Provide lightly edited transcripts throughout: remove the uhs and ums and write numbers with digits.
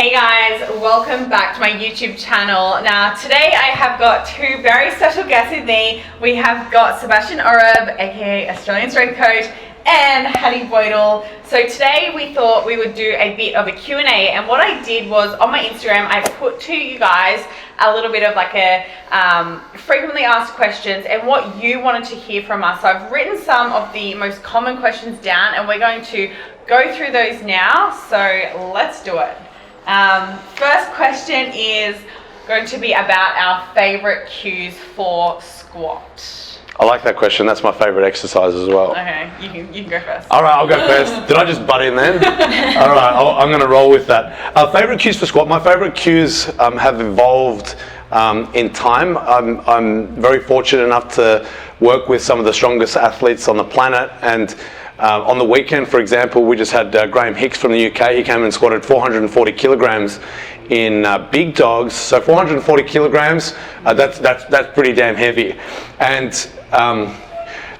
Hey guys, welcome back to my YouTube channel. Now today I have got two very special guests with me. We have got Sebastian Oreb, aka Australian Strength Coach, and Hattie Boydle. So today we thought we would do a bit of a Q&A, and what I did was on my Instagram I put to you guys a little bit of like a frequently asked questions and what you wanted to hear from us. So I've written some of the most common questions down and we're going to go through those now, so let's do it. First question is going to be about our favorite cues for squat. I like that question. That's my favorite exercise as well. Okay, you can go first. All right, I'll go first. Did I just butt in then? All right, I'm going to roll with that. Favorite cues for squat. My favorite cues have evolved in time. I'm very fortunate enough to work with some of the strongest athletes on the planet, and on the weekend, for example, we just had Graham Hicks from the UK. He came and squatted 440 kilograms in big dogs. So 440 kilograms, that's pretty damn heavy. And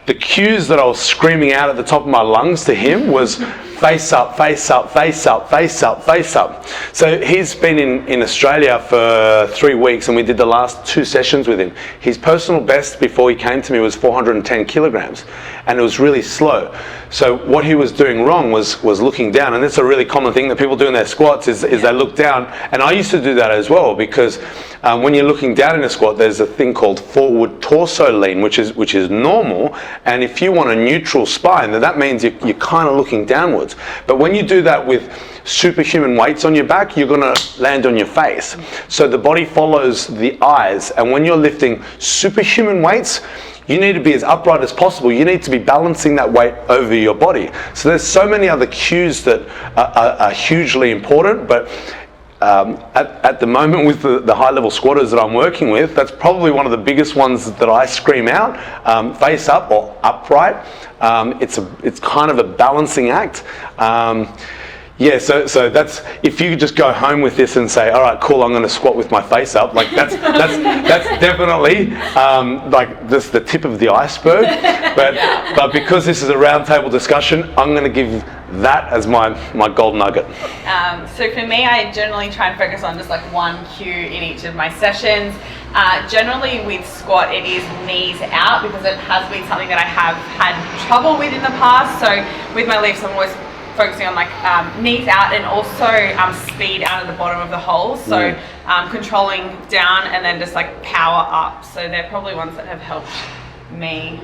the cues that I was screaming out at the top of my lungs to him was face up, face up, face up, face up, face up. So he's been in Australia for 3 weeks and we did the last 2 sessions with him. His personal best before he came to me was 410 kilograms and it was really slow. So what he was doing wrong was looking down, and that's a really common thing that people do in their squats is they look down, and I used to do that as well, because when you're looking down in a squat there's a thing called forward torso lean, which is normal, and if you want a neutral spine, then that means you're kind of looking downwards. But when you do that with superhuman weights on your back, you're going to land on your face. So the body follows the eyes, and when you're lifting superhuman weights, you need to be as upright as possible. You need to be balancing that weight over your body. So there's so many other cues that are hugely important, but at the moment with the high-level squatters that I'm working with, that's probably one of the biggest ones that I scream out, face up or upright. It's kind of a balancing act. Yeah, so that's, if you just go home with this and say, all right, cool, I'm going to squat with my face up, like that's definitely like this the tip of the iceberg. But because this is a roundtable discussion, I'm going to give that as my gold nugget. So for me, I generally try and focus on just like one cue in each of my sessions. Generally with squat, it is knees out, because it has been something that I have had trouble with in the past. So with my lifts, I'm always focusing on like knees out and also speed out of the bottom of the hole. So controlling down and then just like power up. So they're probably ones that have helped me.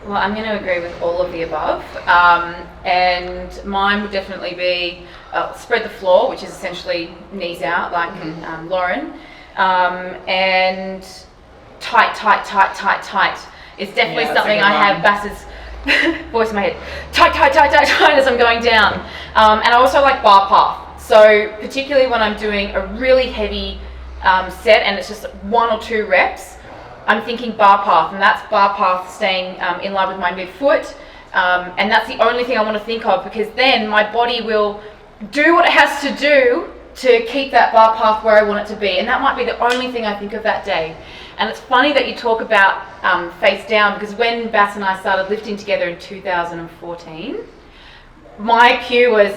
Well, I'm going to agree with all of the above, and mine would definitely be spread the floor, which is essentially knees out, like Lauren, and tight. It's definitely something I have Bass's voice in my head, tight as I'm going down, and I also like bar path. So particularly when I'm doing a really heavy set and it's just 1 or 2 reps, I'm thinking bar path, and that's bar path staying in line with my midfoot, and that's the only thing I want to think of, because then my body will do what it has to do to keep that bar path where I want it to be, and that might be the only thing I think of that day. And it's funny that you talk about face down, because when Bass and I started lifting together in 2014, my cue was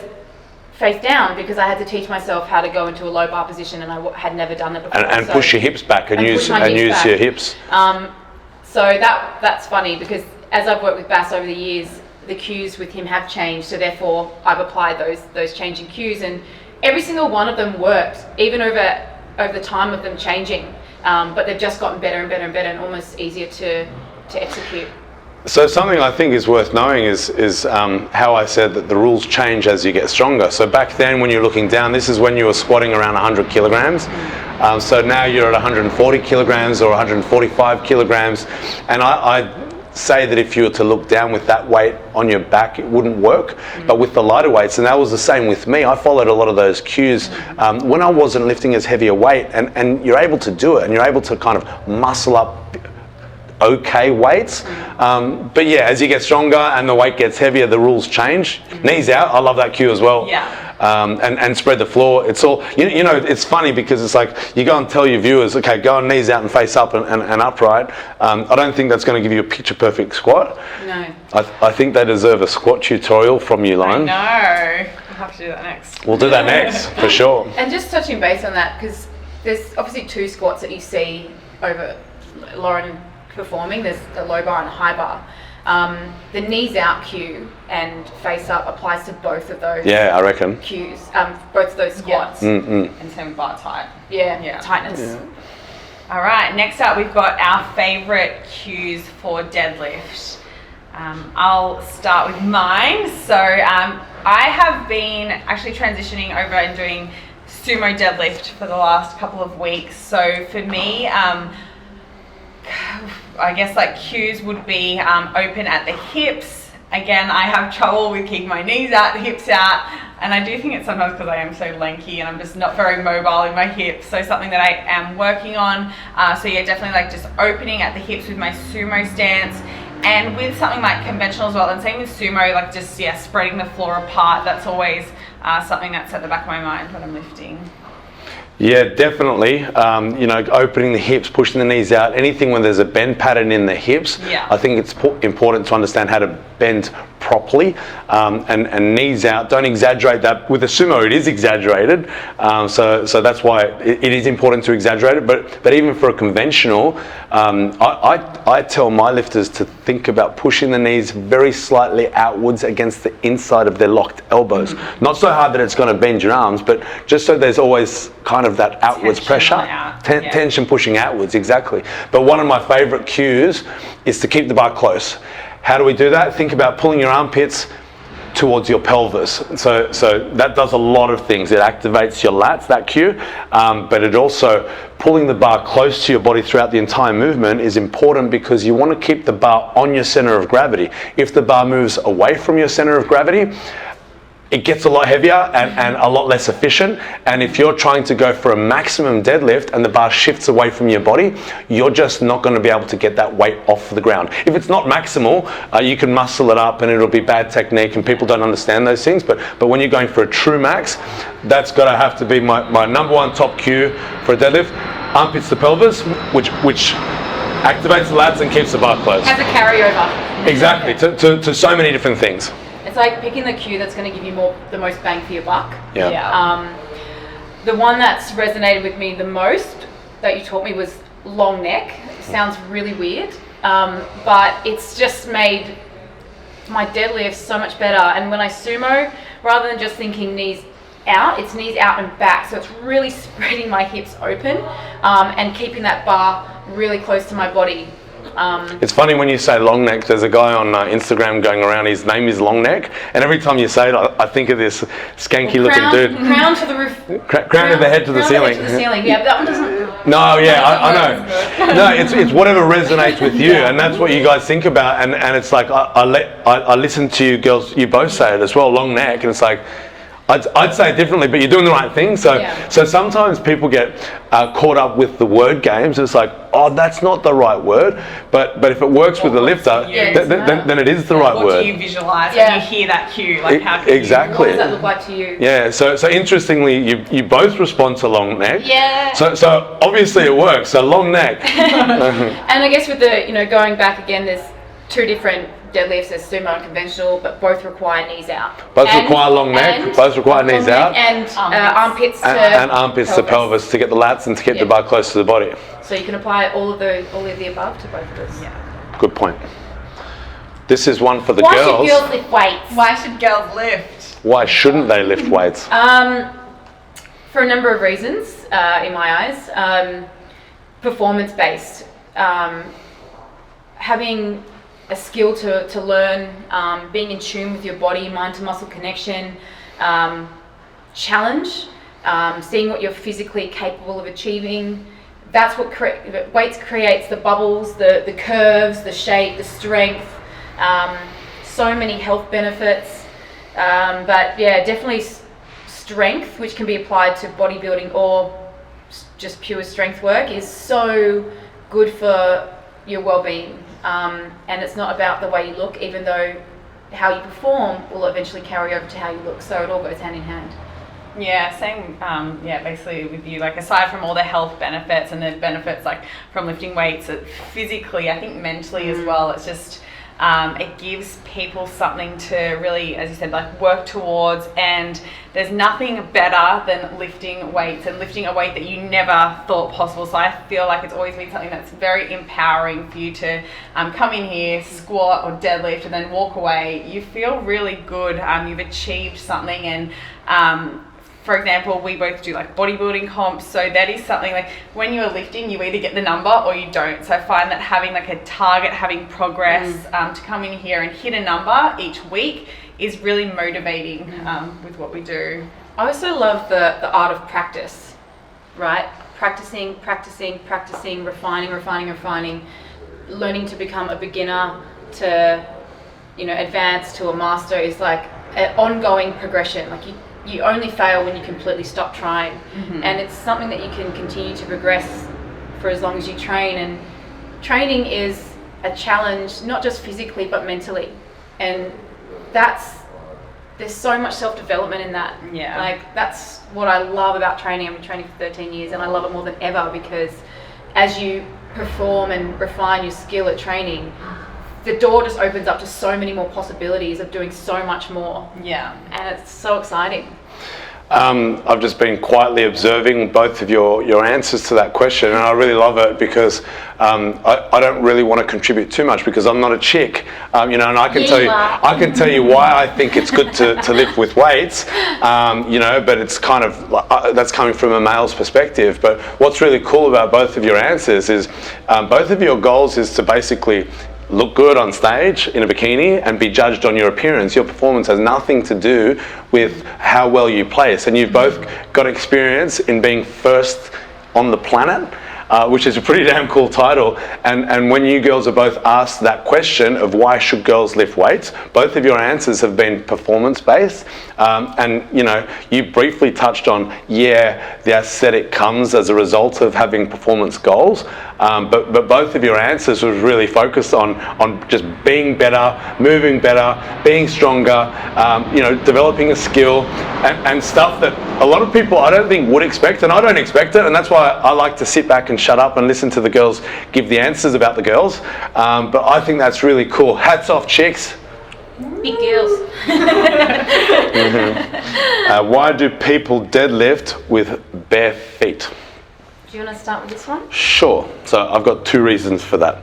face down, because I had to teach myself how to go into a low bar position, and I had never done that before. And so, push your hips back and use your hips. So that's funny, because as I've worked with Bass over the years, the cues with him have changed. So therefore, I've applied those changing cues, and every single one of them worked, even over the time of them changing. But they've just gotten better and better and better, and almost easier to execute. So something I think is worth knowing is how I said that the rules change as you get stronger. So back then when you're looking down, this is when you were squatting around 100 kilograms. So now you're at 140 kilograms or 145 kilograms. And I say that if you were to look down with that weight on your back, it wouldn't work. But with the lighter weights, and that was the same with me, I followed a lot of those cues when I wasn't lifting as heavy a weight, and you're able to do it, and you're able to kind of muscle up okay weights. But yeah, as you get stronger and the weight gets heavier, the rules change. Knees out, I love that cue as well. Yeah. And spread the floor. It's all, you know, it's funny because it's like you go and tell your viewers, okay, go on knees out and face up and upright. I don't think that's going to give you a picture perfect squat. No. I think they deserve a squat tutorial from you, Lauren. I know. have to do that next. We'll do that next, for sure. And just touching base on that, because there's obviously 2 squats that you see over Lauren performing. There's the low bar and high bar. The knees out cue and face up applies to both of those. Yeah, I reckon. Cues, both of those squats. Yeah. And same with bar tight. Yeah. Tightness. Yeah. All right, next up we've got our favorite cues for deadlift. I'll start with mine. So I have been actually transitioning over and doing sumo deadlift for the last couple of weeks. So for me, I guess like cues would be open at the hips. Again, I have trouble with keeping my knees out, the hips out, and I do think it's sometimes because I am so lanky and I'm just not very mobile in my hips. So something that I am working on. So yeah, definitely like just opening at the hips with my sumo stance. And with something like conventional as well, and same with sumo, like just spreading the floor apart. That's always something that's at the back of my mind when I'm lifting. Yeah, definitely. Opening the hips, pushing the knees out, anything when there's a bend pattern in the hips. Yeah. I think it's important to understand how to bend properly and knees out. Don't exaggerate that. With a sumo, it is exaggerated. So that's why it is important to exaggerate it. But even for a conventional, I tell my lifters to think about pushing the knees very slightly outwards against the inside of their locked elbows. Not so hard that it's going to bend your arms, but just so there's always kind of that outwards pressure. Tension pushing outwards, exactly. But one of my favorite cues is to keep the bar close. How do we do that? Think about pulling your armpits towards your pelvis. So that does a lot of things. It activates your lats, that cue, but it also, pulling the bar close to your body throughout the entire movement is important because you want to keep the bar on your center of gravity. If the bar moves away from your center of gravity, it gets a lot heavier and a lot less efficient. And if you're trying to go for a maximum deadlift and the bar shifts away from your body, you're just not going to be able to get that weight off the ground. If it's not maximal, you can muscle it up and it'll be bad technique and people don't understand those things. But when you're going for a true max, that's got to have to be my number one top cue for a deadlift. Armpits to pelvis, which activates the lats and keeps the bar closed. Has a carryover. Exactly, to so many different things. It's like picking the cue that's going to give you the most bang for your buck. Yeah. The one that's resonated with me the most that you taught me was long neck. It sounds really weird, but it's just made my deadlift so much better. And when I sumo, rather than just thinking knees out, it's knees out and back. So it's really spreading my hips open and keeping that bar really close to my body. It's funny when you say long neck, there's a guy on Instagram going around, his name is Long Neck, and every time you say it, I think of this skanky looking dude. Crown to the roof. Crown of the head to the ceiling. To the ceiling. Yeah, but that one doesn't. No, yeah, I know. No, it's whatever resonates with you, and that's what you guys think about. And it's like I listen to you girls, you both say it as well, long neck, and it's like, I'd say it differently, but you're doing the right thing. So sometimes people get caught up with the word games. It's like, oh, that's not the right word. But if it works with the lifter, then it is the right word. What do you visualize when you hear that cue? Like how can exactly. What does that look like to you? Yeah. So interestingly, you both respond to long neck. Yeah. So obviously it works. So long neck. And I guess with the going back again, there's 2 different deadlifts, there's sumo and conventional, but both require knees out. Both require long neck, both require knees out. And armpits to and armpits to pelvis to get the lats and to keep the bar close to the body. So you can apply all of the above to both of those. Yeah. Good point. This is one for the girls. Why should girls lift weights? Why should girls lift? Why shouldn't they lift weights? For a number of reasons, in my eyes. Performance-based. Having a skill to learn, being in tune with your body, mind to muscle connection, challenge, seeing what you're physically capable of achieving. That's what weights creates, the bubbles, the curves, the shape, the strength, so many health benefits. But yeah, definitely strength, which can be applied to bodybuilding or just pure strength work, is so good for your well-being. And it's not about the way you look, even though how you perform will eventually carry over to how you look. So it all goes hand in hand. Yeah, same. Basically with you. Like aside from all the health benefits and the benefits like from lifting weights, physically, I think mentally as well. It's just It gives people something to really, as you said, like work towards, and there's nothing better than lifting weights and lifting a weight that you never thought possible. So I feel like it's always been something that's very empowering for you to come in here, squat or deadlift, and then walk away. You feel really good. You've achieved something, and for example, we both do like bodybuilding comps, so that is something like when you're lifting, you either get the number or you don't. So I find that having like a target, having progress, to come in here and hit a number each week is really motivating with what we do. I also love the art of practice, right? Practicing, refining, learning to become a beginner to, advance to a master is like an ongoing progression. Like you only fail when you completely stop trying. And it's something that you can continue to progress for as long as you train. And training is a challenge, not just physically, but mentally. And there's so much self-development in that. Yeah. Like, that's what I love about training. I've been training for 13 years and I love it more than ever, because as you perform and refine your skill at training, the door just opens up to so many more possibilities of doing so much more. Yeah. And it's so exciting. I've just been quietly observing both of your answers to that question, and I really love it because I don't really want to contribute too much because I'm not a chick, and I can tell you why I think it's good to lift with weights, but it's kind of that's coming from a male's perspective. But what's really cool about both of your answers is both of your goals is to basically look good on stage in a bikini and be judged on your appearance. Your performance has nothing to do with how well you place, and you've both got experience in being first on the planet, which is a pretty damn cool title. And when you girls are both asked that question of why should girls lift weights, both of your answers have been performance based. And you briefly touched on, the aesthetic comes as a result of having performance goals. But both of your answers was really focused on just being better, moving better, being stronger, developing a skill and stuff that a lot of people I don't think would expect, and I don't expect it, and that's why I like to sit back and shut up and listen to the girls give the answers about the girls. But I think that's really cool. Hats off, chicks. Big girls. Why do people deadlift with bare feet? Do you want to start with this one? Sure. So I've got two reasons for that.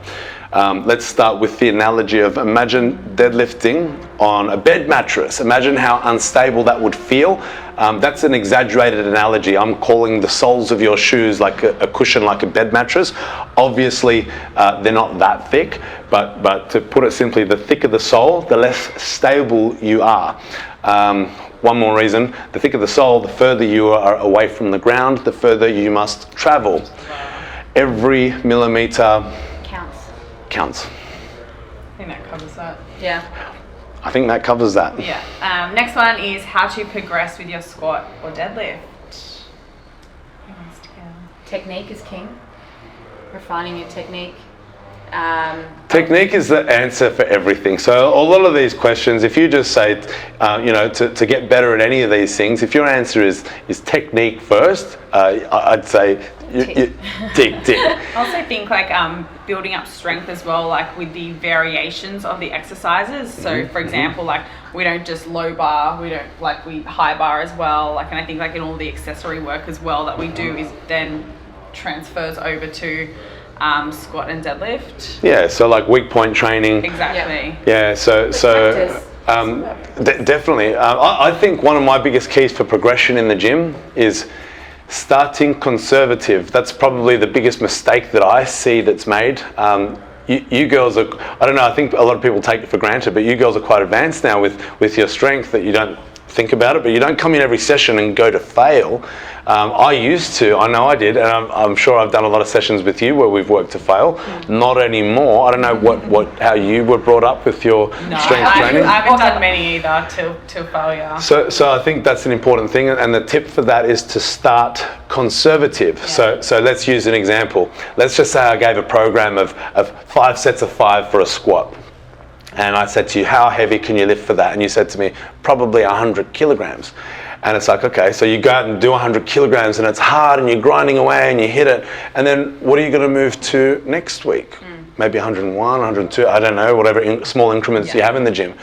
Let's start with the analogy of imagine deadlifting on a bed mattress. Imagine how unstable that would feel. That's an exaggerated analogy. I'm calling the soles of your shoes like a cushion, like a bed mattress. Obviously, they're not that thick, but to put it simply, the thicker the sole, the less stable you are. One more reason, the thicker the sole, the further you are away from the ground, the further you must travel. Every millimeter counts. I think that covers that. Yeah. I think that covers that. Yeah. Next one is how to progress with your squat or deadlift. Who wants to go? Technique is king. Refining your technique. Technique is the answer for everything. So a lot of these questions, if you just say, to get better at any of these things, if your answer is technique first, I'd say tick. I also think like building up strength as well, like with the variations of the exercises. So for example, like we don't just low bar, we high bar as well. Like, and I think like in all the accessory work as well that we do is then transfers over to squat and deadlift. Yeah, so like weak point training. Exactly. Yeah, so definitely. I think one of my biggest keys for progression in the gym is starting conservative. That's probably the biggest mistake that I see that's made. You girls are, I don't know, I think a lot of people take it for granted, but you girls are quite advanced now with your strength that you don't think about it, but you don't come in every session and go to fail. I used to, I know I did, and I'm sure I've done a lot of sessions with you where we've worked to fail. Not anymore. I don't know how you were brought up with your strength training. I haven't done many either till failure. So I think that's an important thing, and the tip for that is to start conservative. Yeah. So let's use an example. Let's just say I gave a program of 5 sets of 5 for a squat. And I said to you, how heavy can you lift for that? And you said to me, probably 100 kilograms. And it's like, okay, so you go out and do 100 kilograms and it's hard and you're grinding away and you hit it. And then what are you going to move to next week? maybe 101, 102, I don't know, whatever small increments you have in the gym.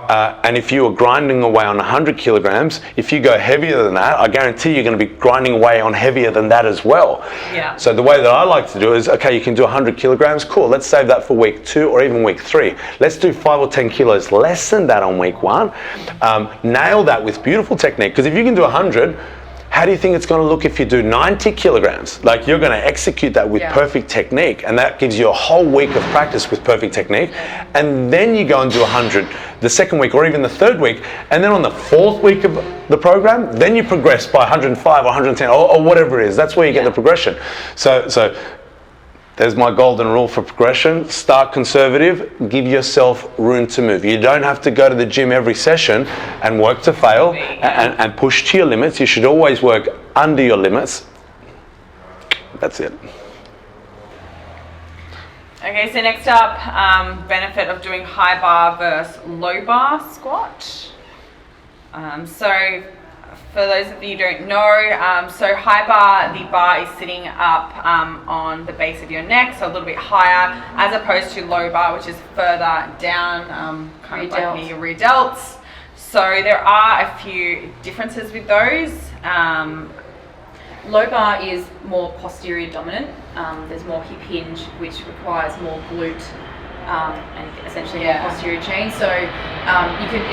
And if you are grinding away on 100 kilograms, if you go heavier than that, I guarantee you're going to be grinding away on heavier than that as well. Yeah. So the way that I like to do is, okay, you can do 100 kilograms, cool, let's save that for week 2 or even week 3. Let's do 5 or 10 kilos less than that on week 1. Nail that with beautiful technique, because if you can do 100, how do you think it's going to look if you do 90 kilograms? Like, you're going to execute that with perfect technique, and that gives you a whole week of practice with perfect technique. And then you go and do 100 the second week or even the third week, and then on the 4th week of the program, then you progress by 105 or 110 or whatever it is. That's where you get the progression. So there's my golden rule for progression. Start conservative, give yourself room to move. You don't have to go to the gym every session and work to fail and push to your limits. You should always work under your limits. That's it. Okay, so next up, benefit of doing high bar versus low bar squat. So for those of you who don't know, so high bar, the bar is sitting up on the base of your neck, so a little bit higher, as opposed to low bar, which is further down, kind of like near your rear delts. So there are a few differences with those. Low bar is more posterior dominant. There's more hip hinge, which requires more glute and essentially more posterior chain. So you can,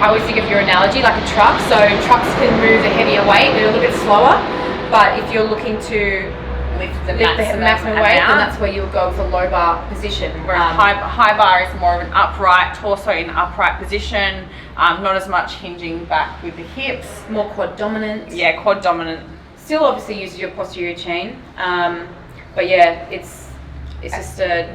I always think of your analogy like a truck. So trucks can move the heavier weight, they're a little bit slower. But if you're looking to lift the maximum weight, then that's where you'll go with a low bar position. Whereas high bar is more of an upright, torso in an upright position, not as much hinging back with the hips. More quad dominant. Yeah, quad dominant. Still obviously uses your posterior chain, but yeah, it's just a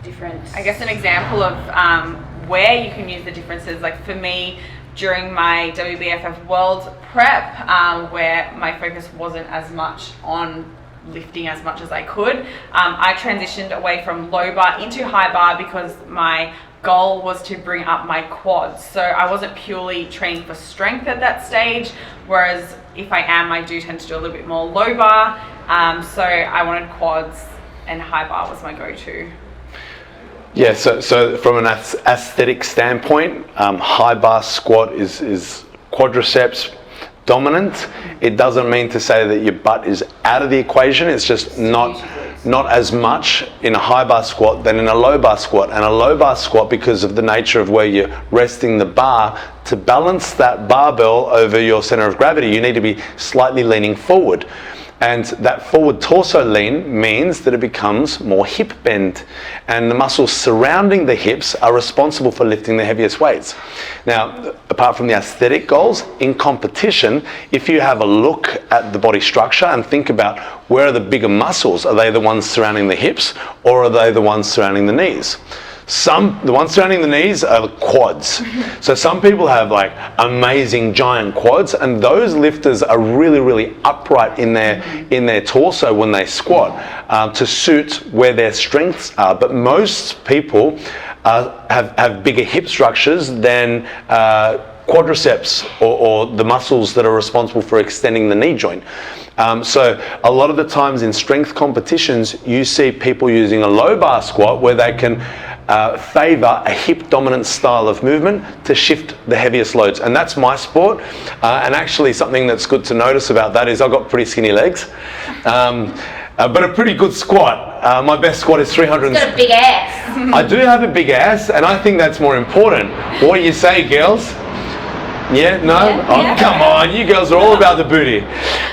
different. I guess an example of where you can use the differences, like for me, during my WBFF World Prep, where my focus wasn't as much on lifting as much as I could, I transitioned away from low bar into high bar because my goal was to bring up my quads. So I wasn't purely training for strength at that stage, whereas if I do tend to do a little bit more low bar. So I wanted quads, and high bar was my go-to. Yeah, so from an aesthetic standpoint, high bar squat is quadriceps dominant. It doesn't mean to say that your butt is out of the equation. It's just not as much in a high bar squat than in a low bar squat. And a low bar squat, because of the nature of where you're resting the bar, to balance that barbell over your center of gravity, you need to be slightly leaning forward. And that forward torso lean means that it becomes more hip bend, and the muscles surrounding the hips are responsible for lifting the heaviest weights. Now, apart from the aesthetic goals, in competition, if you have a look at the body structure and think about where are the bigger muscles, are they the ones surrounding the hips or are they the ones surrounding the knees? The ones surrounding the knees are the quads. So some people have like amazing giant quads, and those lifters are really, really upright in their torso when they squat to suit where their strengths are. But most people have bigger hip structures than quadriceps or the muscles that are responsible for extending the knee joint. So a lot of the times in strength competitions, you see people using a low bar squat where they can favor a hip dominant style of movement to shift the heaviest loads. And that's my sport. And actually something that's good to notice about that is I've got pretty skinny legs, but a pretty good squat. My best squat is 300. You've got a big ass. I do have a big ass, and I think that's more important. What do you say, girls? Yeah, no? Yeah. Come on, you girls are all about the booty.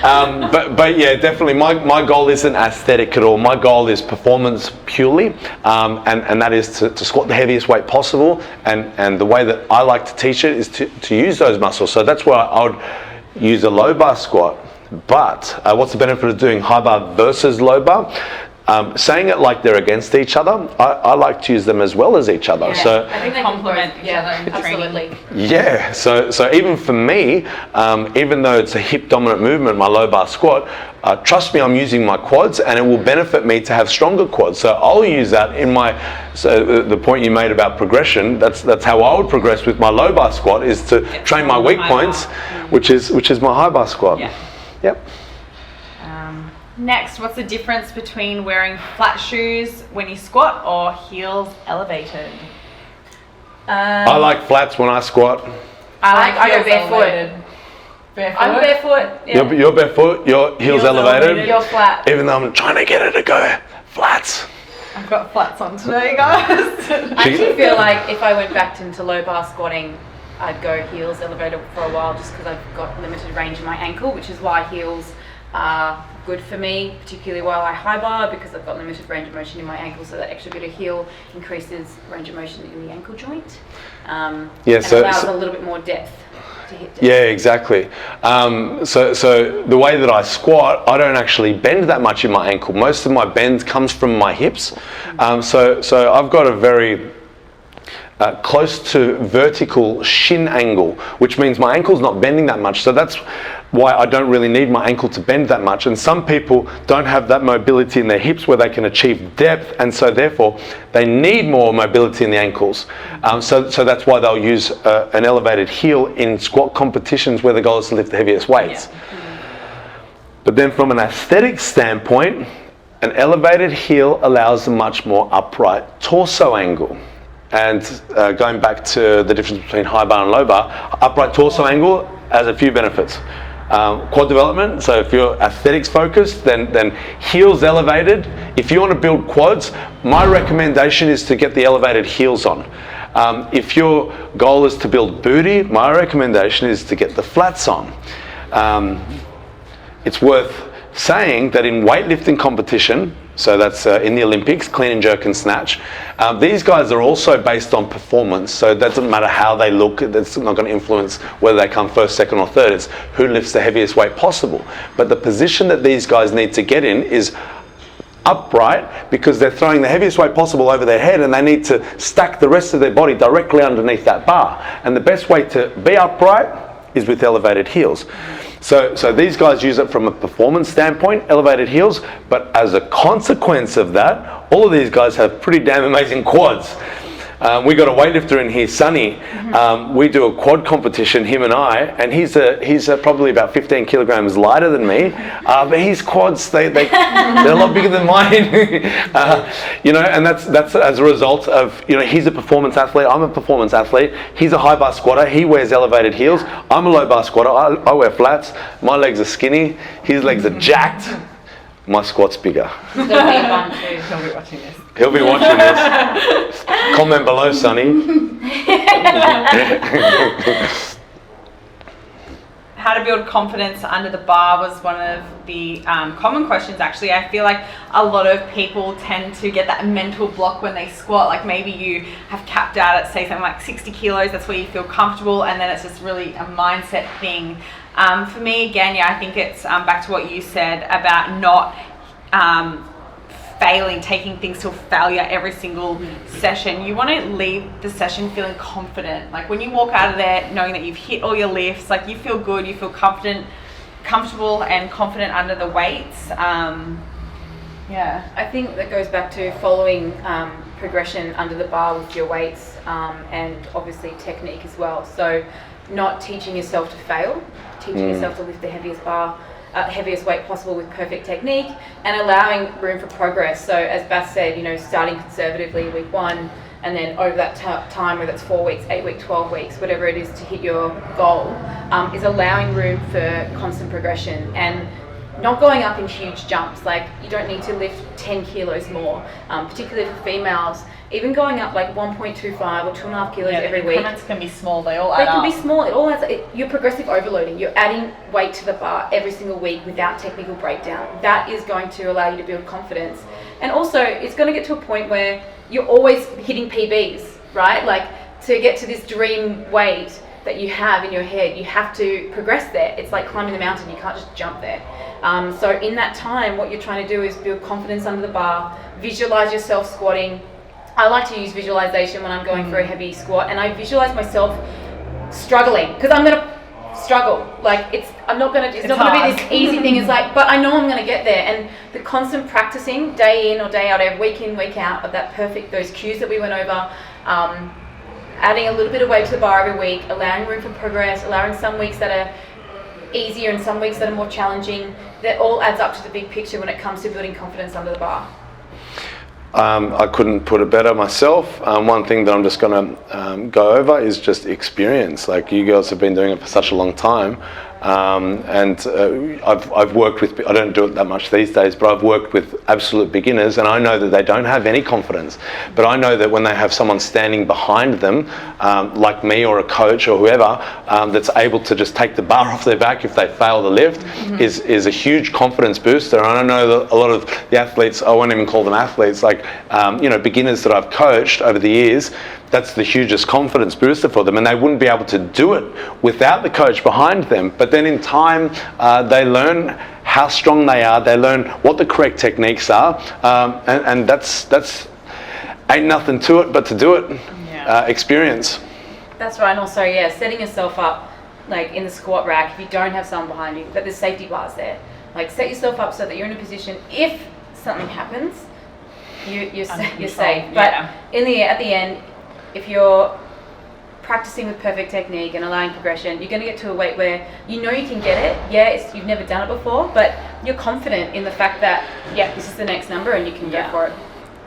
But yeah, definitely my goal isn't aesthetic at all. My goal is performance purely, and that is to squat the heaviest weight possible, and the way that I like to teach it is to use those muscles. So that's where I would use a low bar squat. But what's the benefit of doing high bar versus low bar? Saying it like they're against each other, I like to use them as well as each other. Yeah, so I think they complement both, each other in absolutely. training. yeah, so even for me, even though it's a hip dominant movement, my low bar squat, trust me, I'm using my quads, and it will benefit me to have stronger quads. So I'll use that in my, so the point you made about progression, that's how I would progress with my low bar squat, is to train my weak points, which is my high bar squat. Yeah. Yep. Next, what's the difference between wearing flat shoes when you squat or heels elevated? I like flats when I squat. I go heels barefoot. elevated. Barefoot? I'm barefoot. Yeah. You're barefoot, your heels elevated. You're flat. Even though I'm trying to get her to go flats. I've got flats on today, guys. I actually feel like if I went back into low bar squatting, I'd go heels elevated for a while just because I've got limited range in my ankle, which is why heels are good for me, particularly while I high bar, because I've got limited range of motion in my ankle, so that extra bit of heel increases range of motion in the ankle joint. And allows a little bit more depth to hit depth. Yeah, exactly. So the way that I squat, I don't actually bend that much in my ankle. Most of my bend comes from my hips. So I've got a very close to vertical shin angle, which means my ankle's not bending that much. So that's why I don't really need my ankle to bend that much. And some people don't have that mobility in their hips where they can achieve depth, and so therefore they need more mobility in the ankles. So that's why they'll use an elevated heel in squat competitions where the goal is to lift the heaviest weights. But then from an aesthetic standpoint, an elevated heel allows a much more upright torso angle. And going back to the difference between high bar and low bar, upright torso angle has a few benefits. Quad development, so if you're aesthetics focused, then heels elevated. If you want to build quads, my recommendation is to get the elevated heels on. If your goal is to build booty, my recommendation is to get the flats on. It's worth saying that in weightlifting competition, so that's in the Olympics, clean and jerk and snatch, these guys are also based on performance, so it doesn't matter how they look, that's not going to influence whether they come first, second or third, it's who lifts the heaviest weight possible. But the position that these guys need to get in is upright, because they're throwing the heaviest weight possible over their head and they need to stack the rest of their body directly underneath that bar. And the best way to be upright is with elevated heels. So these guys use it from a performance standpoint, elevated heels, but as a consequence of that, all of these guys have pretty damn amazing quads. We got a weightlifter in here, Sonny. We do a quad competition, him and I, and he's probably about 15 kilograms lighter than me. But his quads, they're a lot bigger than mine. And that's as a result of, he's a performance athlete, I'm a performance athlete. He's a high bar squatter, he wears elevated heels. I'm a low bar squatter, I wear flats. My legs are skinny, his legs are jacked. My squat's bigger. He'll be watching this. He'll be watching this. Comment below, Sonny. How to build confidence under the bar was one of the common questions, actually. I feel like a lot of people tend to get that mental block when they squat. Like maybe you have capped out at, say, something like 60 kilos, that's where you feel comfortable, and then it's just really a mindset thing. For me, again, I think it's back to what you said about not failing, taking things to failure every single session. You want to leave the session feeling confident. Like when you walk out of there knowing that you've hit all your lifts, like you feel good, you feel comfortable and confident under the weights. I think that goes back to following progression under the bar with your weights and obviously technique as well. So not teaching yourself to fail, teaching yourself to lift the heaviest weight possible with perfect technique, and allowing room for progress. So as Beth said, starting conservatively week 1, and then over that time, whether it's 4 weeks, 8 weeks, 12 weeks, whatever it is to hit your goal, is allowing room for constant progression and not going up in huge jumps. Like you don't need to lift 10 kilos more, particularly for females. Even going up like 1.25 or 2.5 kilos every week. Increments can be small, they all add up. They can be small, it all adds up. You're progressive overloading. You're adding weight to the bar every single week without technical breakdown. That is going to allow you to build confidence. And also, it's going to get to a point where you're always hitting PBs, right? Like to get to this dream weight that you have in your head, you have to progress there. It's like climbing the mountain, you can't just jump there. So in that time, what you're trying to do is build confidence under the bar, visualize yourself squatting. I like to use visualization when I'm going for a heavy squat, and I visualize myself struggling, because I'm going to struggle. Like it's not going to be this easy thing. It's like, but I know I'm going to get there. And the constant practicing day in or day out, week in, week out of those cues that we went over, adding a little bit of weight to the bar every week, allowing room for progress, allowing some weeks that are easier and some weeks that are more challenging. That all adds up to the big picture when it comes to building confidence under the bar. I couldn't put it better myself. One thing that I'm just going to go over is just experience. Like, you girls have been doing it for such a long time. I've worked with, I don't do it that much these days, but I've worked with absolute beginners, and I know that they don't have any confidence. But I know that when they have someone standing behind them, like me or a coach or whoever, that's able to just take the bar off their back if they fail the lift, is a huge confidence booster. And I know that a lot of the athletes, I won't even call them athletes, like beginners that I've coached over the years, that's the hugest confidence booster for them, and they wouldn't be able to do it without the coach behind them. But then in time, they learn how strong they are, they learn what the correct techniques are, and that's ain't nothing to it but to do it. Experience. That's right. And also, setting yourself up, like in the squat rack, if you don't have someone behind you, but there's safety bars there. Like, set yourself up so that you're in a position, if something happens, you're safe. But at the end, if you're practicing with perfect technique and allowing progression, you're going to get to a weight where you know you can get it. You've never done it before, but you're confident in the fact that, this is the next number and you can go for it.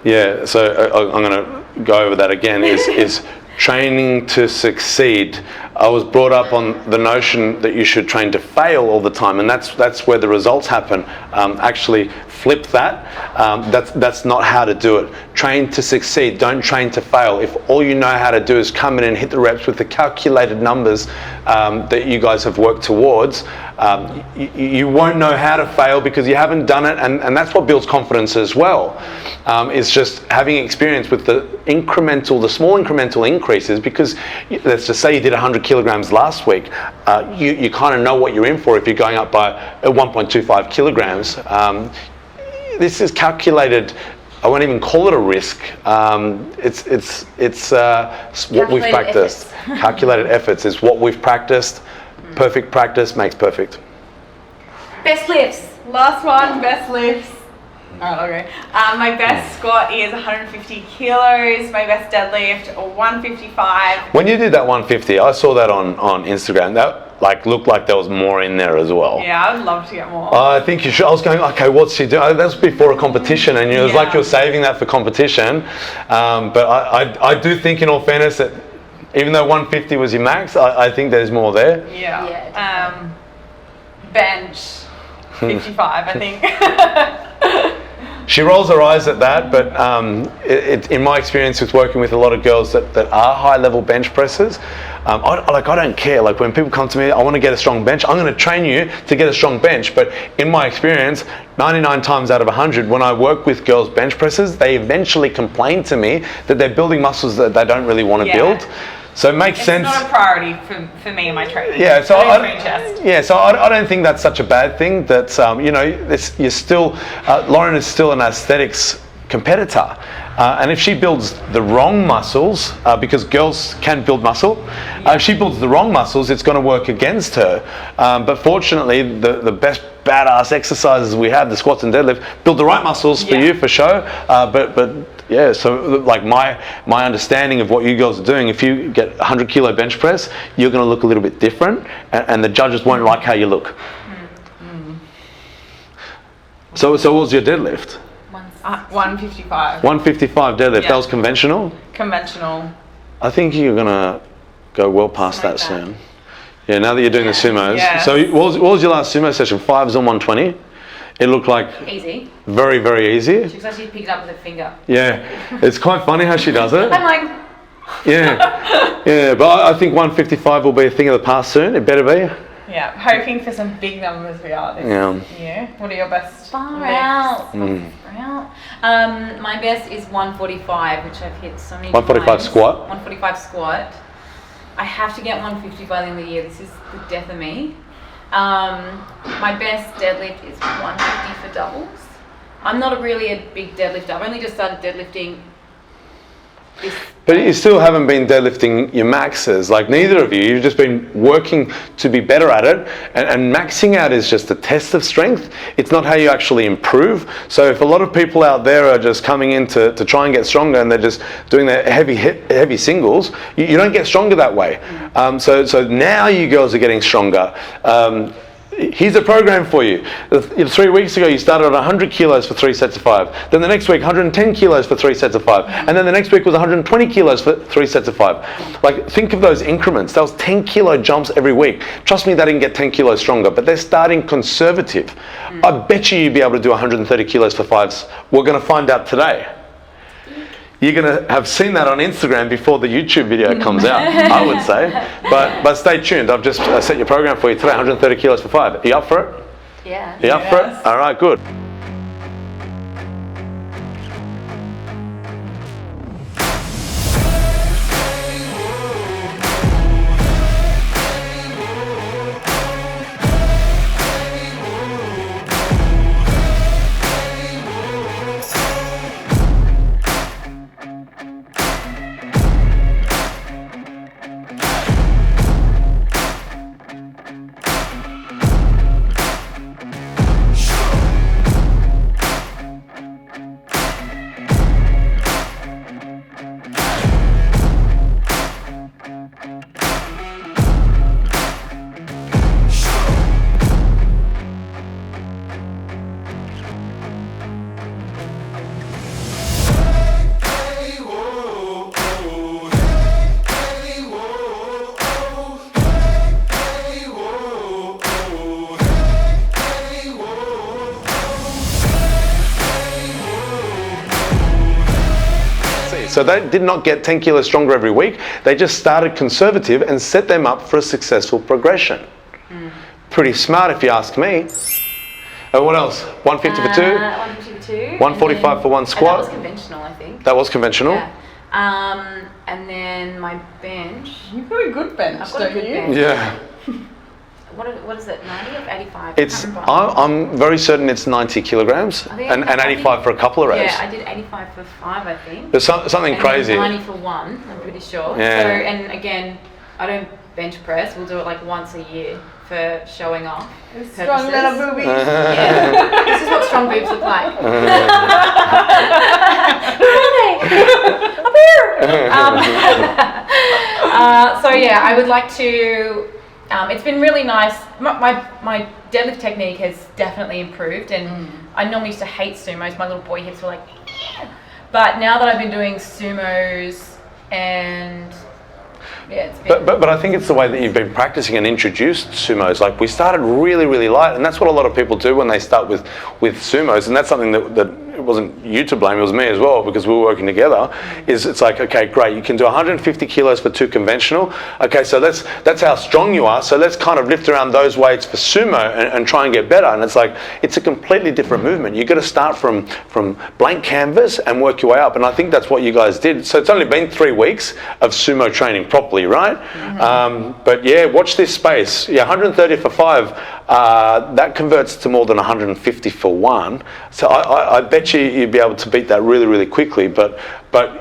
Yeah, so I'm going to go over that again, is training to succeed. I was brought up on the notion that you should train to fail all the time, and that's where the results happen. Actually, flip that. That's not how to do it. Train to succeed. Don't train to fail. If all you know how to do is come in and hit the reps with the calculated numbers that you guys have worked towards, you won't know how to fail because you haven't done it, and that's what builds confidence as well. Is just having experience with the small incremental increases, because let's just say you did 100 kilograms last week, you kind of know what you're in for if you're going up by 1.25 kilograms. This is calculated. I won't even call it a risk. It's what we've practiced. Calculated efforts is what we've practiced. Perfect practice makes perfect. Best lifts. Last one, best lifts. Alright, okay. My best squat is 150 kilos. My best deadlift, 155. When you did that 150, I saw that on Instagram. That looked like there was more in there as well. Yeah, I would love to get more. I think you should. I was going, okay, what's she doing? That was before a competition, and it was like you're saving that for competition. But I do think, in all fairness, that even though 150 was your max, I think there's more there. Yeah. Bench, 55, I think. She rolls her eyes at that, but in my experience with working with a lot of girls that are high-level bench pressers, I don't care. Like, when people come to me, I want to get a strong bench, I'm going to train you to get a strong bench. But in my experience, 99 times out of 100, when I work with girls bench pressers, they eventually complain to me that they're building muscles that they don't really want to build. So it makes sense. It's not a priority for me in my training. Yeah, so I don't think that's such a bad thing. That you're still Lauren is still an aesthetics competitor, and if she builds the wrong muscles, because girls can build muscle, if she builds the wrong muscles, it's going to work against her. But fortunately, the best badass exercises we have, the squats and deadlift, build the right muscles for you for show. But so like my understanding of what you girls are doing, if you get 100 kilo bench press, you're going to look a little bit different, and the judges won't like how you look. So what was your deadlift? 155. 155 deadlift. That was conventional? Conventional. I think you're going to go well past that soon. Yeah, now that you're doing the sumos. Yeah. So what was your last sumo session? 5s on 120? It looked like easy. Very, very easy. She actually picked it up with her finger. Yeah, it's quite funny how she does it. I'm like... Yeah, but I think 155 will be a thing of the past soon. It better be. Yeah, hoping for some big numbers we are this year. What are your best? Far out. My best is 145, which I've hit so many 145 times. Squat? 145 squat. I have to get 150 by the end of the year. This is the death of me. My best deadlift is 150 for doubles. I'm not really a big deadlifter. I've only just started deadlifting. But you still haven't been deadlifting your maxes. Like, neither of you. You've just been working to be better at it. And maxing out is just a test of strength. It's not how you actually improve. So if a lot of people out there are just coming in to try and get stronger, and they're just doing their heavy singles, you don't get stronger that way. So now you girls are getting stronger. here's a program for you. 3 weeks ago, you started at 100 kilos for 3 sets of 5. Then the next week, 110 kilos for 3 sets of 5. And then the next week was 120 kilos for 3 sets of 5. Like, think of those increments. That was 10 kilo jumps every week. Trust me, they didn't get 10 kilos stronger, but they're starting conservative. I bet you'd be able to do 130 kilos for 5s. We're going to find out today. You're going to have seen that on Instagram before the YouTube video comes out, I would say. But stay tuned. I've just set your program for you today, 130 kilos for 5. Are you up for it? Yeah. Are you up for it? All right, good. So they did not get 10 kilos stronger every week. They just started conservative and set them up for a successful progression. Pretty smart if you ask me. And what else? 150 for 2? 150 for 2. 145 for 1 squat? And that was conventional, I think. That was conventional? Yeah. And then my bench. You've got a good bench, I've got a don't good you? bench. Yeah. What is it, 90 or 85? It's, I'm very certain it's 90 kilograms and 85 for a couple of rows. Yeah, I did 85 for 5, I think. There's something and crazy. 90 for 1, I'm pretty sure. Yeah. So, and again, I don't bench press. We'll do it like once a year for showing off. Strong little boobies. Yeah. This is what strong boobs look like. Where are they? Up here. So yeah, I would like to. It's been really nice. My deadlift technique has definitely improved, and I normally used to hate sumos. My little boy hips were like, yeah. But now that I've been doing sumos and yeah, it's been but I think it's the way that you've been practicing and introduced sumos. Like, we started really, really light, and that's what a lot of people do when they start with sumos, and that's something that it wasn't you to blame, it was me as well, because we were working together. It's like, okay, great, you can do 150 kilos for 2 conventional. Okay, so that's how strong you are. So let's kind of lift around those weights for sumo and try and get better. And it's like, it's a completely different movement. You've got to start from blank canvas and work your way up. And I think that's what you guys did. So it's only been 3 weeks of sumo training properly, right? But yeah, watch this space. Yeah, 130 for 5, that converts to more than 150 for 1. So I bet you'd be able to beat that really, really quickly, but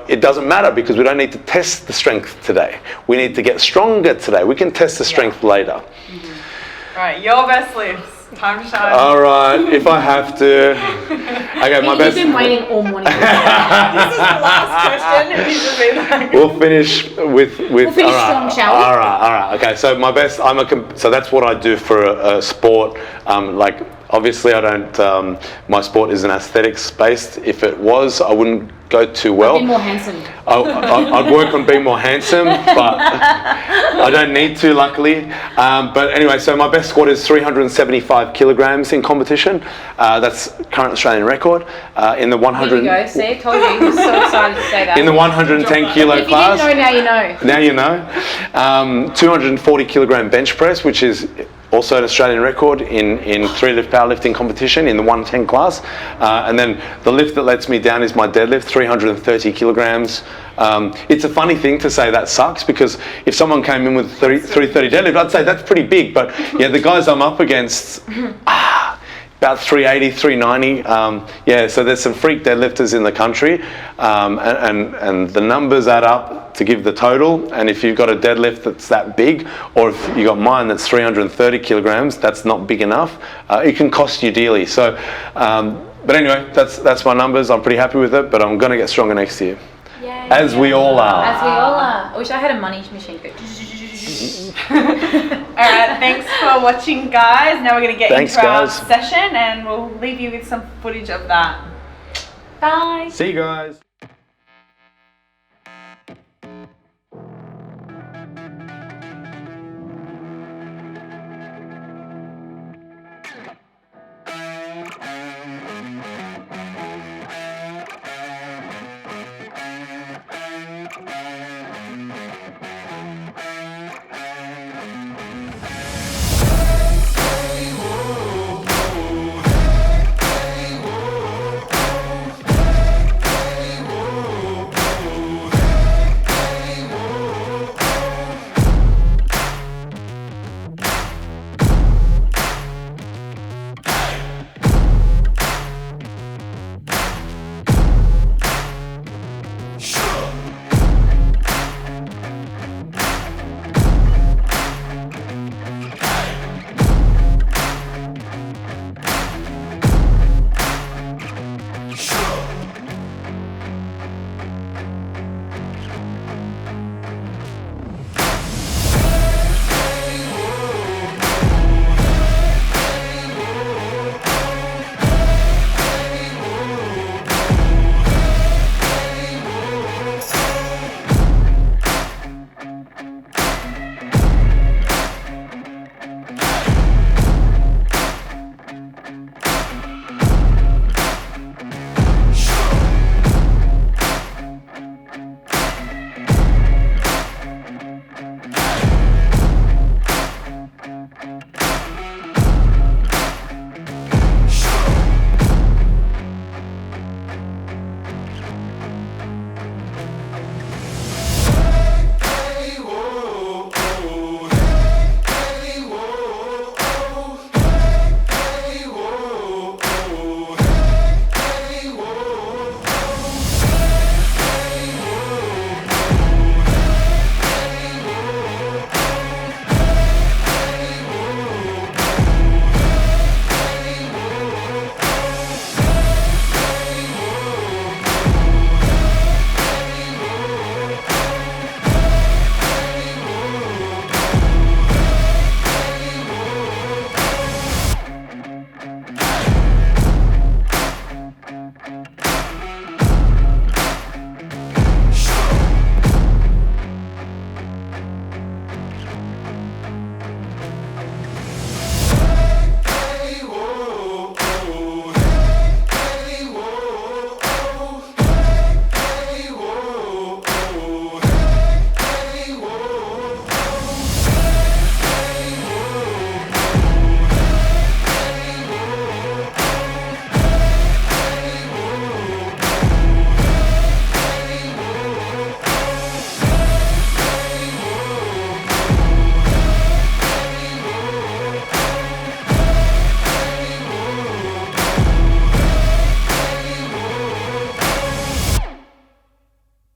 it doesn't matter, because we don't need to test the strength today. We need to get stronger today. We can test the strength later. Right, your best lifts. Time to shine. All right, if I have to. Okay, my best. You've been waiting all morning. This is the last question. You should be like. We'll finish with. We'll finish strong, shall we? All right. Okay, so my best. So that's what I do for a sport. Like, obviously, I don't. My sport isn't aesthetics based. If it was, I wouldn't go too well. Be more handsome. I'd work on being more handsome, but I don't need to, luckily. But anyway, so my best squat is 375 kilograms in competition. That's current Australian record. In the 100. There you go. See, I told you. He was so excited to say that. In the 110 kilo class. If you didn't know, now you know. Now you know. 240 kilogram bench press, which is also an Australian record in 3-lift powerlifting competition in the 110 class. And then the lift that lets me down is my deadlift, 330 kilograms. It's a funny thing to say that sucks, because if someone came in with 330 deadlift, I'd say that's pretty big. But yeah, the guys I'm up against, about 380, 390. Yeah, so there's some freak deadlifters in the country, and the numbers add up to give the total. And if you've got a deadlift that's that big, or if you got mine that's 330 kilograms, that's not big enough. It can cost you dearly. So, but anyway, that's my numbers. I'm pretty happy with it, but I'm going to get stronger next year. Yay. As we all are. As we all are. I wish I had a money machine. Alright, thanks for watching, guys. Now we're going to get Thanks, into our guys. session and we'll leave you with some footage of that. Bye. See you guys.